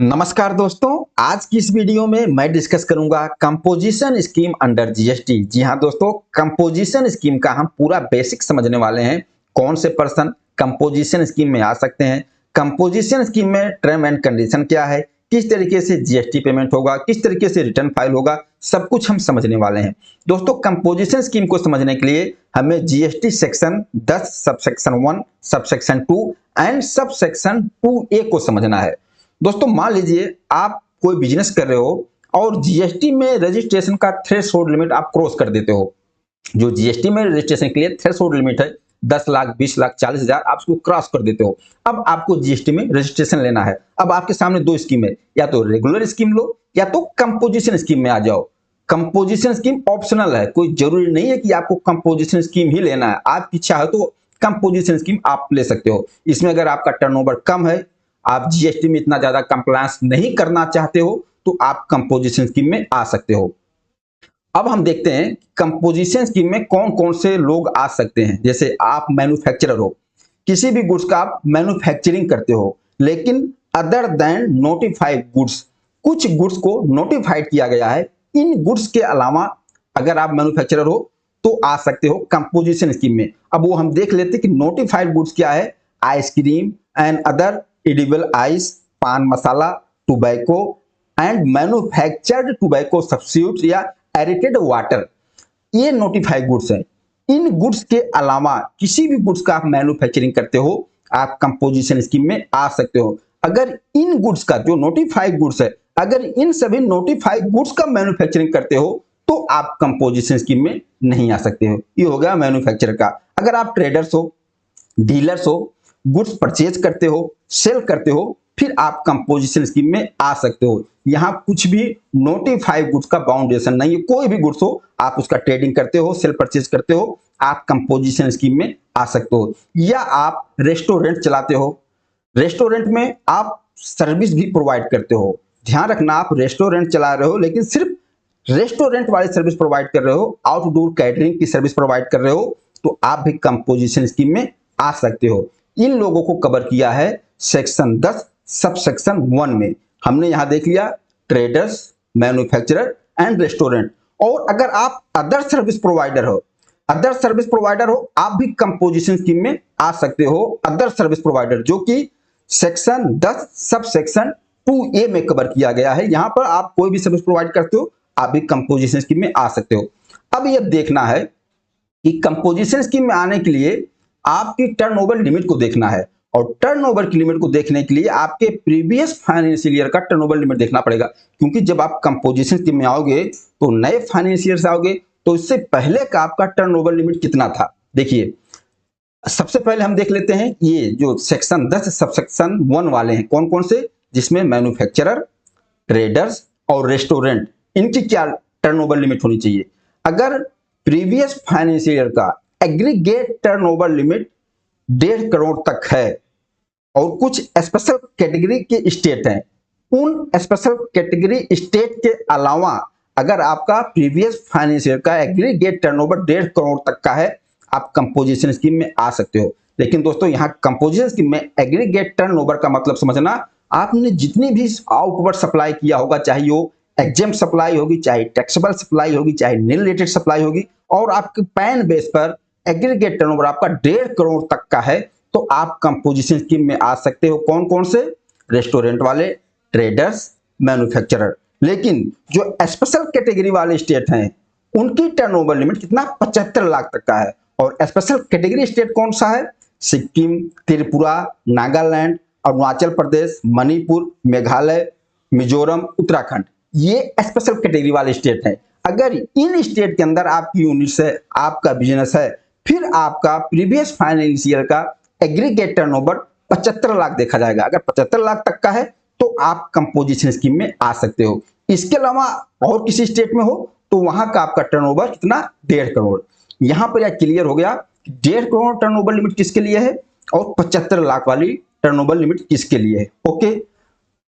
नमस्कार दोस्तों, आज की इस वीडियो में मैं डिस्कस करूंगा कंपोजिशन स्कीम अंडर जीएसटी। जी हां दोस्तों, कंपोजिशन स्कीम का हम पूरा बेसिक समझने वाले हैं। कौन से पर्सन कंपोजिशन स्कीम में आ सकते हैं, कंपोजिशन स्कीम में टर्म एंड कंडीशन क्या है, किस तरीके से जीएसटी पेमेंट होगा, किस तरीके से रिटर्न फाइल होगा, सब कुछ हम समझने वाले हैं। दोस्तों, कंपोजिशन स्कीम को समझने के लिए हमें GST section 10 subsection 1, subsection 2 and subsection 2A को समझना है। दोस्तों, मान लीजिए आप कोई बिजनेस कर रहे हो और जीएसटी में रजिस्ट्रेशन का थ्रेशोल्ड लिमिट आप क्रॉस कर देते हो। जो जीएसटी में रजिस्ट्रेशन के लिए थ्रेशोल्ड लिमिट है 10 लाख, 20 लाख, 40,000, आप उसको क्रॉस कर देते हो। अब आपको जीएसटी में रजिस्ट्रेशन लेना है। अब आपके सामने दो स्कीम है, या तो रेगुलर स्कीम लो या तो कंपोजिशन स्कीम में आ जाओ। कंपोजिशन स्कीम ऑप्शनल है, कोई जरूरी नहीं है कि आपको कंपोजिशन स्कीम ही लेना है। आपकी इच्छा है तो कंपोजिशन स्कीम आप ले सकते हो। इसमें अगर आपका टर्नओवर कम है, आप जीएसटी में इतना ज्यादा कंप्लायंस नहीं करना चाहते हो, तो आप कंपोजिशन स्कीम में आ सकते हो। अब हम देखते हैं कंपोजिशन स्कीम में कौन कौन से लोग आ सकते हैं। जैसे आप मैन्युफैक्चरर हो, किसी भी गुड्स का आप मैन्युफैक्चरिंग करते हो, लेकिन अदर देन नोटिफाइड गुड्स, कुछ गुड्स को नोटिफाइड किया गया है, इन गुड्स के अलावा अगर आप मैन्युफैक्चरर हो तो आ सकते हो कंपोजिशन स्कीम में। अब वो हम देख लेते हैं कि नोटिफाइड गुड्स क्या है। Ice cream and other edible ice, pan masala, tobacco and manufactured tobacco substitute या एरेटेड वाटर, ये नोटिफाइड गुड्स हैं। इन गुड्स के अलावा किसी भी गुड्स का आप मैन्युफैक्चरिंग करते हो, आप कंपोजिशन स्कीम में आ सकते हो। अगर इन गुड्स का, जो नोटिफाइड गुड्स है, अगर इन सभी नोटिफाइड गुड्स का मैन्युफैक्चरिंग करते हो तो आप कंपोजिशन स्कीम में नहीं आ सकते हो। ये हो गया मैन्युफैक्चरर का। अगर आप ट्रेडर्स हो, डीलर्स हो, गुड्स परचेज करते हो, सेल करते हो, फिर आप कंपोजिशन स्कीम में आ सकते हो। यहां कुछ भी नोटिफाइड गुड्स का बाउंडेशन नहीं है। कोई भी गुड्स हो, आप उसका ट्रेडिंग करते हो, सेल परचेज करते हो, आप कंपोजिशन स्कीम में आ सकते हो। या आप रेस्टोरेंट चलाते हो, रेस्टोरेंट में आप सर्विस भी प्रोवाइड करते हो। ध्यान रखना, आप रेस्टोरेंट चला रहे हो लेकिन सिर्फ रेस्टोरेंट वाली सर्विस प्रोवाइड कर रहे हो, आउटडोर कैटरिंग की सर्विस प्रोवाइड कर रहे हो, तो आप भी कंपोजिशन स्कीम में आ सकते हो। इन लोगों को कवर किया है सेक्शन 10 सब सेक्शन 1 में। हमने यहां देख लिया ट्रेडर्स, मैन्युफैक्चरर एंड रेस्टोरेंट। और अगर आप अदर सर्विस प्रोवाइडर हो, अदर सर्विस प्रोवाइडर हो, आप भी कंपोजिशन स्कीम में आ सकते हो। अदर सर्विस प्रोवाइडर जो कि सेक्शन 10 सब सेक्शन 2A में कवर किया गया है। यहां पर आप कोई भी सर्विस प्रोवाइड करते हो, आप भी कंपोजिशन स्कीम में आ सकते हो। अब यह देखना है कि कंपोजिशन स्कीम में आने के लिए आपकी टर्नओवर लिमिट को देखना है। और टर्नओवर की लिमिट को देखने के लिए आपके प्रीवियस फाइनेंशियल ईयर का टर्नओवर लिमिट देखना पड़ेगा। क्योंकि जब आप कंपोजिशन स्कीम में आओगे तो नए फाइनेंशियल से आओगे, तो इससे पहले का आपका टर्नओवर लिमिट कितना था। देखिए, सबसे पहले हम देख लेते हैं ये जो सेक्शन 10 सबसेक्शन 1 वाले हैं, कौन कौन से, जिसमें मैन्युफैक्चरर, ट्रेडर्स और रेस्टोरेंट, इनकी क्या टर्नओवर लिमिट होनी चाहिए। अगर प्रीवियस फाइनेंशियल ईयर का एग्रीगेट टर्नओवर लिमिट 1.5 करोड़ तक है और कुछ स्पेशल कैटेगरी के स्टेट हैं, उन स्पेशल कैटेगरी स्टेट के अलावा अगर आपका प्रीवियस फाइनेंशियल का एग्रीगेट टर्नओवर 1.5 करोड़ तक का है, आप कंपोजिशन स्कीम में आ सकते हो। लेकिन दोस्तों, यहाँ कंपोजिशन स्कीम में एग्रीगेट टर्नओवर का मतलब समझना, आपने जितनी भी आउटवर्ड सप्लाई किया होगा, चाहे वो एग्जेम्प्ट सप्लाई होगी, चाहे टैक्सेबल सप्लाई होगी, चाहे नील रेटेड सप्लाई होगी, और आपके पैन बेस पर एग्रीगेट टर्नओवर आपका 1.5 करोड़ तक का है, तो आप कंपोजिशन स्कीम में आ सकते हो। कौन कौन से, रेस्टोरेंट वाले, ट्रेडर्स, मैन्युफैक्चरर। लेकिन जो स्पेशल कैटेगरी वाले स्टेट हैं, उनकी टर्नओवर लिमिट कितना, 75 लाख तक का है। और स्पेशल कैटेगरी स्टेट कौन सा है, सिक्किम, त्रिपुरा, नागालैंड, अरुणाचल प्रदेश, मणिपुर, मेघालय, मिजोरम, उत्तराखंड, ये स्पेशल कैटेगरी वाले स्टेट हैं। अगर इन स्टेट के अंदर आपकी यूनिट है, आपका बिजनेस है, फिर आपका प्रीवियस फाइनेंशियल का एग्रीगेट टर्नओवर 75 लाख देखा जाएगा। अगर 75 लाख तक का है तो आप कंपोजिशन स्कीम में आ सकते हो। इसके अलावा और किसी स्टेट में हो तो वहां का आपका टर्नओवर कितना, 1.5 करोड़। यहां पर यह क्लियर हो गया कि 1.5 करोड़ टर्नओवर लिमिट किसके लिए है और 75 लाख वाली टर्नओवर लिमिट किसके लिए है। ओके,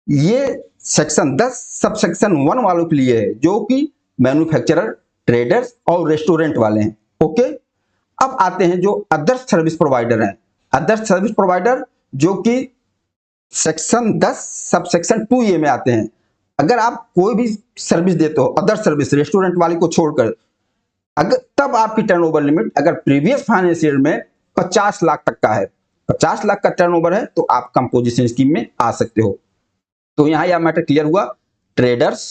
ये सेक्शन 10 सब सेक्शन 1 वालों के लिए है, जो कि मैन्युफैक्चरर, ट्रेडर्स और रेस्टोरेंट वाले हैं। ओके, अब आते हैं जो अदर सर्विस प्रोवाइडर हैं। अदर सर्विस प्रोवाइडर जो कि सेक्शन 10 सब सेक्शन 2A में आते हैं। अगर आप कोई भी सर्विस देते हो, अदर सर्विस रेस्टोरेंट वाले को छोड़कर, अगर तब आपकी टर्नओवर लिमिट अगर प्रीवियस फाइनेंशियल में 50 लाख तक का है, 50 लाख का टर्नओवर है, तो आप कंपोजिशन स्कीम में आ सकते हो। तो यहाँ यह मैटर क्लियर हुआ। ट्रेडर्स,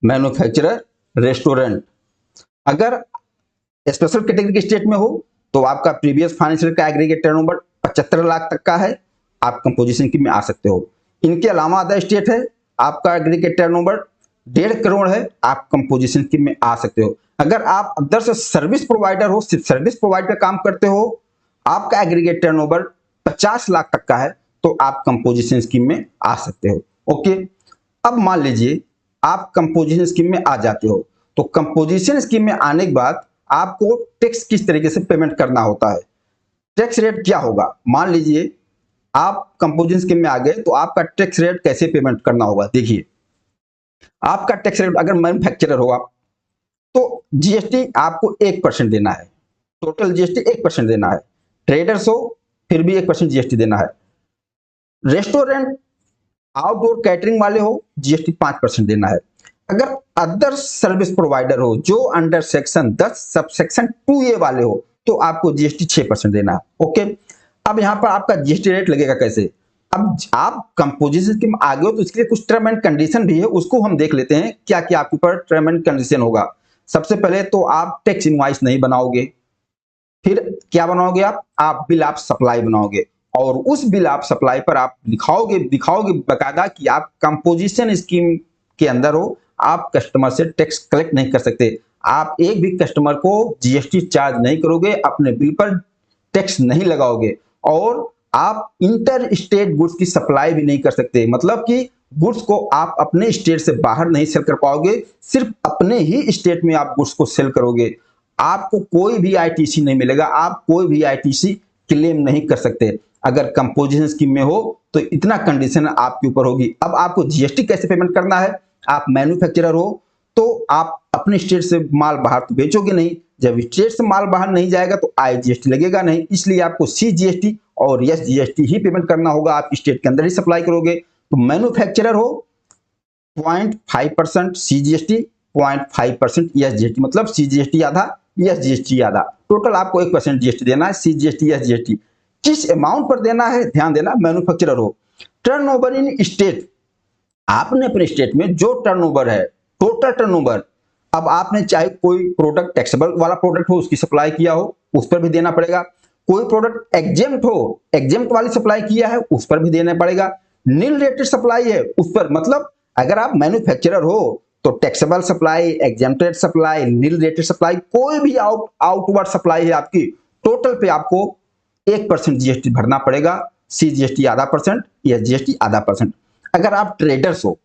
मैन्युफैक्चरर, रेस्टोरेंट, अगर स्पेशल कैटेगरी के स्टेट में हो तो आपका प्रीवियस फाइनेंशियल का एग्रीगेट टर्नओवर 75 लाख तक का है, आप कंपोजिशन स्कीम में आ सकते हो। इनके अलावा अदर स्टेट है, आपका एग्रीगेट टर्नओवर 1.5 करोड़ है, आप कंपोजिशन स्कीम में आ सकते हो। अगर आप अदर से सर्विस प्रोवाइडर हो, सिर्फ सर्विस प्रोवाइड का काम करते हो, आपका एग्रीगेट टर्नओवर 50 लाख तक का है, तो आप कंपोजिशन स्कीम में आ सकते हो। ओके, अब मान लीजिए आप कंपोजिशन स्कीम में आ जाते हो, तो कंपोजिशन स्कीम में आने के बाद आपको टैक्स किस तरीके से पेमेंट करना होता है, टैक्स रेट क्या होगा। मान लीजिए आप कंपोजिशन स्कीम में आ गए, तो आपका टैक्स रेट कैसे पेमेंट करना होगा। देखिए, आपका टैक्स रेट अगर मैन्युफैक्चरर हो आप, तो जीएसटी आपको 1% देना है, टोटल जीएसटी 1% देना है। ट्रेडर्स हो फिर भी 1% जीएसटी देना है। रेस्टोरेंट, आउटडोर कैटरिंग वाले हो, जीएसटी 5% देना है। अगर अदर सर्विस प्रोवाइडर हो जो under section 10 sub section 2A वाले हो, तो आपको जीएसटी 6% देना है। ओके, अब यहां पर आपका जीएसटी रेट लगेगा कैसे। अब आप कंपोजिशन स्कीम में आ गए हो, तो इसके लिए कुछ टर्म एंड कंडीशन भी है, उसको हम देख लेते हैं क्या क्या आपके ऊपर टर्म एंड कंडीशन होगा। सबसे पहले तो आप टैक्स इनवॉइस नहीं बनाओगे, फिर क्या बनाओगे आप बिल ऑफ सप्लाई बनाओगे, और उस बिल ऑफ सप्लाई पर आप दिखाओगे बकायदा कि आप कंपोजिशन स्कीम के अंदर हो, आप कस्टमर से टैक्स कलेक्ट नहीं कर सकते, आप एक भी कस्टमर को जीएसटी चार्ज नहीं करोगे, अपने बिल पर टैक्स नहीं लगाओगे, और आप इंटर स्टेट गुड्स की सप्लाई भी नहीं कर सकते। मतलब कि गुड्स को आप अपने स्टेट से बाहर नहीं सेल कर पाओगे, सिर्फ अपने ही स्टेट में आप गुड्स को सेल करोगे। आपको कोई भी आईटीसी नहीं मिलेगा, आप कोई भी आईटीसी क्लेम नहीं कर सकते। अगर कंपोजिशन स्कीम में हो तो इतना कंडीशन आपके ऊपर होगी। अब आपको जीएसटी कैसे पेमेंट करना है, आप मैन्युफैक्चरर हो तो आप अपने स्टेट से माल बाहर तो बेचोगे नहीं, जब स्टेट से माल बाहर नहीं जाएगा तो आईजीएसटी लगेगा नहीं, इसलिए आपको सीजीएसटी और एसजीएसटी ही पेमेंट करना होगा, आप स्टेट के अंदर ही सप्लाई करोगे। तो मैन्युफैक्चरर हो 0.5% सीजीएसटी, 0.5% एसजीएसटी, मतलब सीजीएसटी आधा एसजीएसटी आधा, टोटल आपको 1% जीएसटी देना है। सीजीएसटी एसजीएसटी किस अमाउंट पर देना है, ध्यान देना। मैन्युफैक्चरर हो, टर्नओवर इन स्टेट, आपने अपने स्टेट में जो टर्नओवर है, टोटल टर्नओवर, अब आपने चाहे कोई प्रोडक्ट टैक्सेबल वाला प्रोडक्ट हो उसकी सप्लाई किया हो, उस पर भी देना पड़ेगा। कोई प्रोडक्ट एग्जेम्प्ट हो, एग्जेम्प्ट वाली सप्लाई किया है, उस पर भी देना पड़ेगा। नील रेटेड सप्लाई है उस पर, मतलब अगर आप मैन्युफैक्चरर हो तो taxable supply, exempted supply, nil rated supply, कोई भी आउटवर्ड सप्लाई है आपकी, टोटल पे आपको 1% जीएसटी भरना पड़ेगा। सीजीएसटी आधा परसेंट, एसजीएसटी आधा परसेंट। अगर आप ट्रेडर्स हो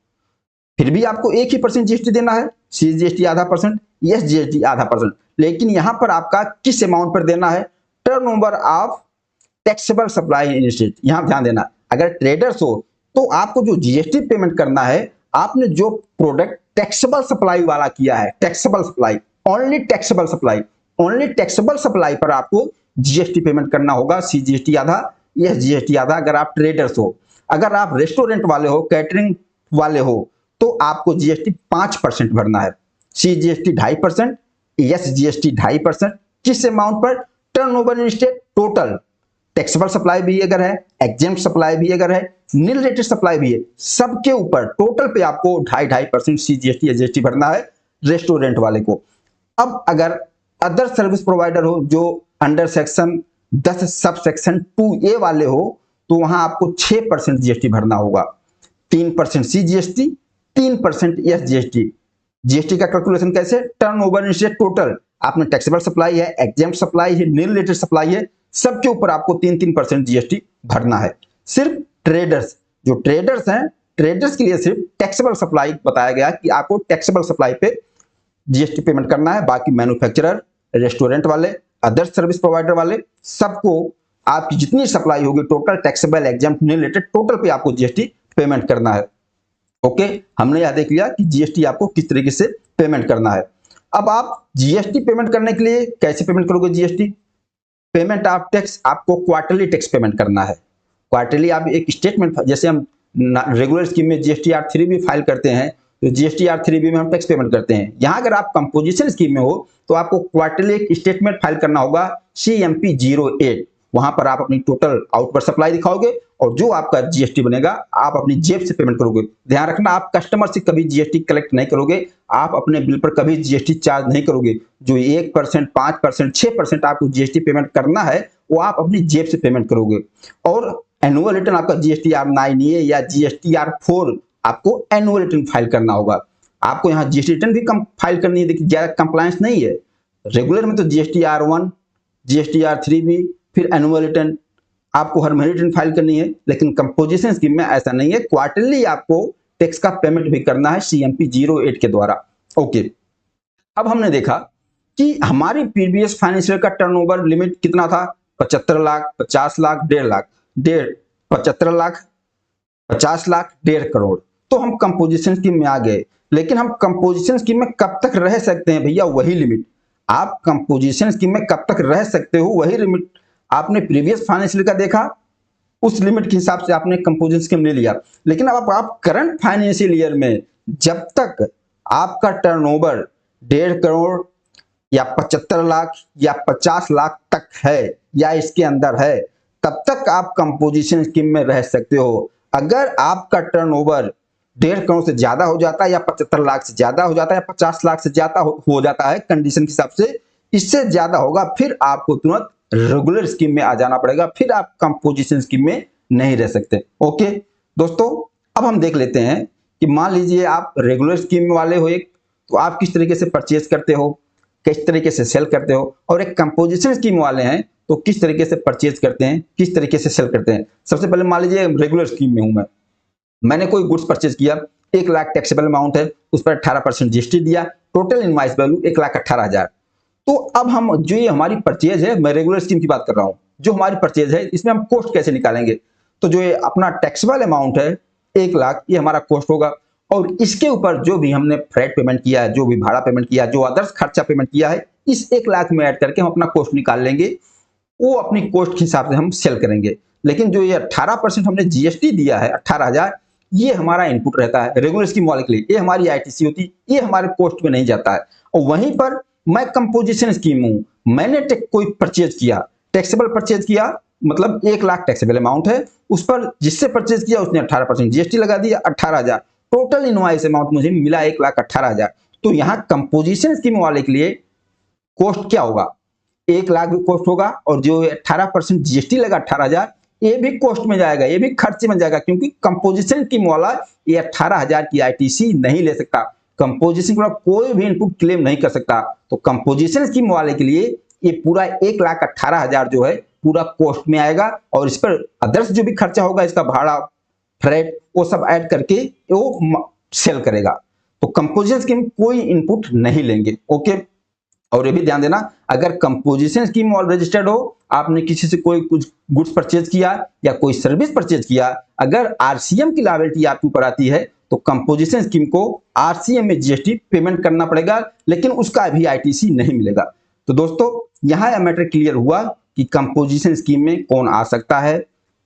फिर भी आपको 1% जीएसटी देना है, सीजीएसटी आधा परसेंट, एसजीएसटी आधा परसेंट। लेकिन यहां पर आपका किस अमाउंट पर देना है, turnover of taxable supply in state, यहां ध्यान देना। अगर ट्रेडर्स हो तो आपको जो जीएसटी पेमेंट करना है, आपने जो प्रोडक्ट टैक्सेबल सप्लाई वाला किया है, taxable supply, only taxable supply, only taxable supply पर आपको जीएसटी पेमेंट करना होगा, सीजीएसटी आधा, एसजीएसटी आधा, अगर आप ट्रेडर्स हो। अगर आप रेस्टोरेंट वाले हो, कैटरिंग वाले हो, तो आपको जीएसटी 5% भरना है, सीजीएसटी 2.5%, एसजीएसटी 2.5%। किस अमाउंट पर, turnover in state, total taxable supply भी अगर है, एग्जेम्प्ट सप्लाई भी अगर है, नील रेटेड सप्लाई भी है, सबके ऊपर टोटल पे आपको 2.5% सीजीएसटी एसजीएसटी भरना है रेस्टोरेंट वाले को। अब अगर अदर सर्विस प्रोवाइडर हो जो under section 10 sub section 2A वाले हो, तो वहां आपको 6% जीएसटी भरना होगा, 3% सीजीएसटी, 3% एसजीएसटी। जीएसटी का कैलकुलेशन कैसे, टर्नओवर इन स्टेट, टोटल, आपने टैक्सेबल सप्लाई है, एग्जेम्प्ट सप्लाई है, नील रेटेड सप्लाई है, सबके ऊपर आपको 3% जीएसटी भरना है। सिर्फ ट्रेडर्स, जो ट्रेडर्स हैं, ट्रेडर्स के लिए सिर्फ टैक्सेबल सप्लाई बताया गया कि आपको टैक्सेबल सप्लाई पे जीएसटी पेमेंट करना है। बाकी मैन्युफैक्चरर, रेस्टोरेंट वाले, अदर सर्विस प्रोवाइडर वाले, सबको आपकी जितनी सप्लाई होगी total taxable, exempt, nil rated, total पे आपको जीएसटी पेमेंट करना है। ओके, हमने यह देख लिया कि जीएसटी आपको किस तरीके से पेमेंट करना है। अब आप जीएसटी पेमेंट करने के लिए कैसे पेमेंट करोगे जीएसटी, पेमेंट ऑफ टैक्स, आपको क्वार्टरली टैक्स पेमेंट करना है। क्वार्टरली आप एक स्टेटमेंट, जैसे हम रेगुलर स्कीम में GSTR3 भी फाइल करते हैं, तो GSTR3 भी में हम टैक्स पेमेंट करते हैं। यहाँ अगर आप कंपोजिशन स्कीम में हो तो आपको क्वार्टरली एक स्टेटमेंट फाइल करना होगा CMP08। वहां पर आप अपनी टोटल आउटवर्ड सप्लाई दिखाओगे और जो आपका GST बनेगा आप अपनी जेब से पेमेंट करोगे। ध्यान रखना, आप कस्टमर से कभी GST कलेक्ट नहीं करोगे, आप अपने बिल पर कभी GST चार्ज नहीं करोगे। जो 1%, 5%, 6% आपको GST पेमेंट करना है वो आप अपनी जेब से पेमेंट करोगे। और एनुअल रिटर्न आपका GSTR9A या GSTR4 आपको एनुअल रिटर्न फाइल करना होगा। आपको यहाँ GST रिटर्न भी कम फाइल करनी है, देखिए ज्यादा कंप्लायंस नहीं है। रेगुलर में तो GSTR1, GSTR3 भी, फिर एनुअल रिटर्न आपको हर महीने रिटर्न फाइल करनी है। लेकिन कंपोजिशन स्कीम में ऐसा नहीं है, क्वार्टरली आपको टैक्स का पेमेंट भी करना है CMP08 के द्वारा। ओके, अब हमने देखा कि हमारी प्रीवियस फाइनेंशियल का टर्नओवर लिमिट कितना था, 75 लाख, 50 लाख, 1.5 लाख, 75 लाख, 50 लाख, 1.5 करोड़। तो हम कंपोजिशन स्कीम में आ गए। लेकिन हम कंपोजिशन स्कीम में कब तक रह सकते हैं भैया, वही लिमिट। आप कंपोजिशन स्कीम में कब तक रह सकते हो वही लिमिट आपने प्रीवियस फाइनेंशियल का देखा, उस लिमिट के हिसाब से आपने कंपोजिशन स्कीम ले लिया। लेकिन अब आप करंट फाइनेंशियल ईयर में जब तक आपका टर्नओवर 1.5 करोड़ या 75 लाख या 50 लाख तक है या इसके अंदर है, तब तक आप कंपोजिशन स्कीम में रह सकते हो। अगर आपका टर्नओवर 1.5 करोड़ से ज्यादा हो जाता है या 75 लाख से ज्यादा हो जाता है या 50 लाख से ज्यादा हो जाता है कंडीशन के हिसाब से, इससे ज्यादा होगा, फिर आपको तुरंत रेगुलर स्कीम में आ जाना पड़ेगा, फिर आप कंपोजिशन स्कीम में नहीं रह सकते। ओके दोस्तों, अब हम देख लेते हैं कि मान लीजिए आप रेगुलर स्कीम वाले हो एक, तो आप किस तरीके से परचेज करते हो, किस तरीके से सेल करते हो, और एक कंपोजिशन स्कीम वाले हैं तो किस तरीके से परचेज करते हैं, किस तरीके से सेल करते हैं। सबसे पहले मान लीजिए रेगुलर स्कीम में हूं मैंने कोई गुड्स परचेज किया, 1 लाख टैक्सेबल अमाउंट है, उस पर 18% GST दिया, टोटल इनवॉइस वैल्यू 1,18,000। तो अब हम जो ये हमारी परचेज है, मैं रेगुलर स्कीम की बात कर रहा हूं, जो हमारी परचेज है इसमें हम कॉस्ट कैसे निकालेंगे। तो जो ये अपना टैक्सेबल अमाउंट है 1 लाख, ये हमारा कॉस्ट होगा, और इसके ऊपर जो भी हमने फ्रेट पेमेंट किया है, जो भी भाड़ा पेमेंट किया है, जो अदर्स खर्चा पेमेंट किया है, इस 1 लाख में ऐड करके हम अपना कॉस्ट निकाल लेंगे। वो अपनी कॉस्ट के हिसाब से हम सेल करेंगे। लेकिन जो ये 18% हमने GST दिया है 18,000, ये हमारा इनपुट रहता है रेगुलर स्कीम वाले के लिए, ये हमारी ITC होती है, ये हमारे कॉस्ट में नहीं जाता है। और वहीं पर मैं कंपोजिशन स्कीम हूं, मैंने कोई परचेज किया, टैक्सेबल परचेज किया, मतलब 1 लाख टैक्सेबल अमाउंट है, उस पर जिससे परचेज किया उसने 18% GST लगा दिया, 18,000, टोटल इनवॉइस अमाउंट मुझे मिला 1,18,000। तो यहाँ कंपोजिशन स्कीम वाले के लिए कॉस्ट क्या होगा, 1 लाख भी कॉस्ट होगा, और जो 18% GST लगा 18,000, ये भी कॉस्ट में जाएगा, ये भी खर्चे में जाएगा, क्योंकि कंपोजिशन स्कीम वाला ये 18,000 की ITC नहीं ले सकता, कंपोजिशन वाला कोई भी इनपुट क्लेम नहीं कर सकता। तो कंपोजिशन स्कीम वाले के लिए ये पूरा 1,18,000 जो है पूरा कॉस्ट में आएगा, और इस पर अदर्स जो भी खर्चा होगा, इसका भाड़ा, फ्रेट, वो सब ऐड करके वो सेल करेगा। तो कंपोजिशन स्कीम कोई इनपुट नहीं लेंगे। ओके, और ये भी ध्यान देना, अगर कंपोजिशन स्कीम ऑल रजिस्टर्ड हो, आपने किसी से कोई कुछ गुड्स परचेज किया या कोई सर्विस परचेज किया, अगर RCM की लायबिलिटी आपके ऊपर आती है तो कंपोजिशन स्कीम को RCM में GST पेमेंट करना पड़ेगा, लेकिन उसका भी ITC नहीं मिलेगा। तो दोस्तों यहाँ यह मैटर क्लियर हुआ कि कंपोजिशन स्कीम में कौन आ सकता है,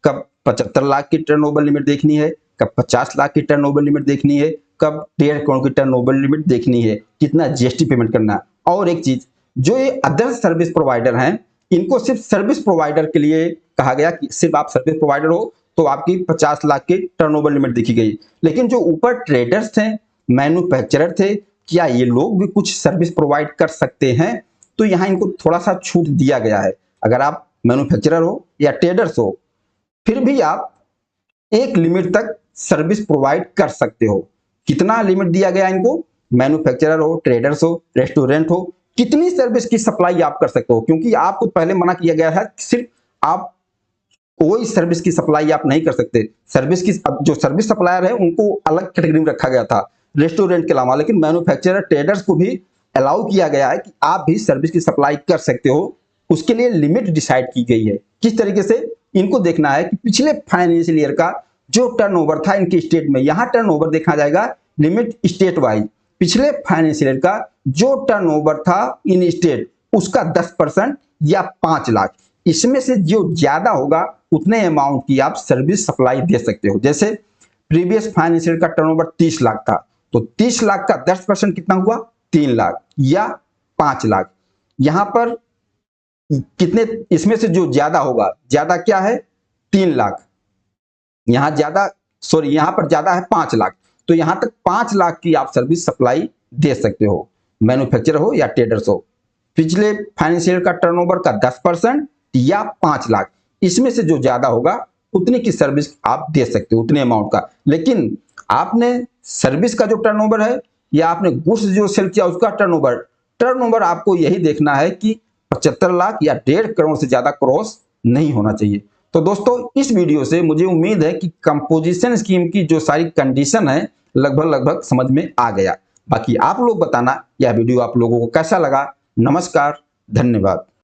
कब 75 लाख की टर्नओवर लिमिट देखनी है, कब 50 लाख की टर्नओवर लिमिट देखनी है, कब 1.5 करोड़ की टर्नओवर लिमिट देखनी है, कितना GST पेमेंट करना है। और एक चीज, जो ये अदर सर्विस प्रोवाइडर हैं, इनको सिर्फ सर्विस प्रोवाइडर के लिए कहा गया कि सिर्फ आप सर्विस प्रोवाइडर हो तो आपकी 50 लाख की टर्नओवर लिमिट देखी गई। लेकिन जो ऊपर ट्रेडर्स थे, मैन्युफैक्चरर थे, क्या ये लोग भी कुछ सर्विस प्रोवाइड कर सकते हैं? तो यहाँ इनको थोड़ा सा छूट दिया गया है। अगर आप मैन्युफैक्चरर हो या ट्रेडर्स हो, फिर भी आप एक लिमिट तक सर्विस प्रोवाइड कर सकते हो। कितना लिमिट दिया गया इनको? मैन्युफैक्चरर हो, ट्रेडर्स हो, रेस्टोरेंट हो, कितनी सर्विस की सप्लाई आप कर सकते हो, क्योंकि आपको पहले मना किया गया है सिर्फ आप कोई सर्विस की सप्लाई आप नहीं कर सकते। सर्विस की जो सर्विस सप्लायर है उनको अलग कैटेगरी में रखा गया था रेस्टोरेंट के अलावा, लेकिन मैन्युफैक्चरर, ट्रेडर्स को भी अलाउ किया गया है कि आप भी सर्विस की सप्लाई कर सकते हो। उसके लिए लिमिट डिसाइड की गई है। किस तरीके से? इनको देखना है कि पिछले फाइनेंशियल ईयर का जो टर्नओवर था इनके स्टेट में, यहाँ टर्नओवर देखा जाएगा लिमिट स्टेट वाइज। पिछले फाइनेंशियल ईयर का जो टर्नओवर था इन स्टेट, उसका 10% या 5 लाख, इसमें से जो ज्यादा होगा उतने अमाउंट की आप सर्विस सप्लाई दे सकते हो। जैसे प्रीवियस फाइनेंशियल का टर्नओवर 30 लाख था, तो 30 लाख का 10% कितना हुआ, 3 लाख या 5 लाख। यहां पर कितने, इसमें से जो ज्यादा होगा, ज्यादा क्या है 3 लाख, यहां ज्यादा, सॉरी यहां पर ज्यादा है 5 लाख, तो यहां तक 5 लाख की आप सर्विस सप्लाई दे सकते हो, मैन्युफैक्चरर हो या ट्रेडर्स हो। पिछले फाइनेंशियल का टर्नओवर का 10% या 5 लाख, इसमें से जो ज्यादा होगा उतने की सर्विस आप दे सकते हो, उतने अमाउंट का। लेकिन आपने सर्विस का जो टर्नओवर है या आपने गुड्स जो सेल किया उसका टर्नओवर आपको यही देखना है कि 75 लाख या 1.5 करोड़ से ज्यादा क्रॉस नहीं होना चाहिए। तो दोस्तों इस वीडियो से मुझे उम्मीद है कि कंपोजिशन स्कीम की जो सारी कंडीशन है लगभग समझ में आ गया। बाकी आप लोग बताना यह वीडियो आप लोगों को कैसा लगा। नमस्कार, धन्यवाद।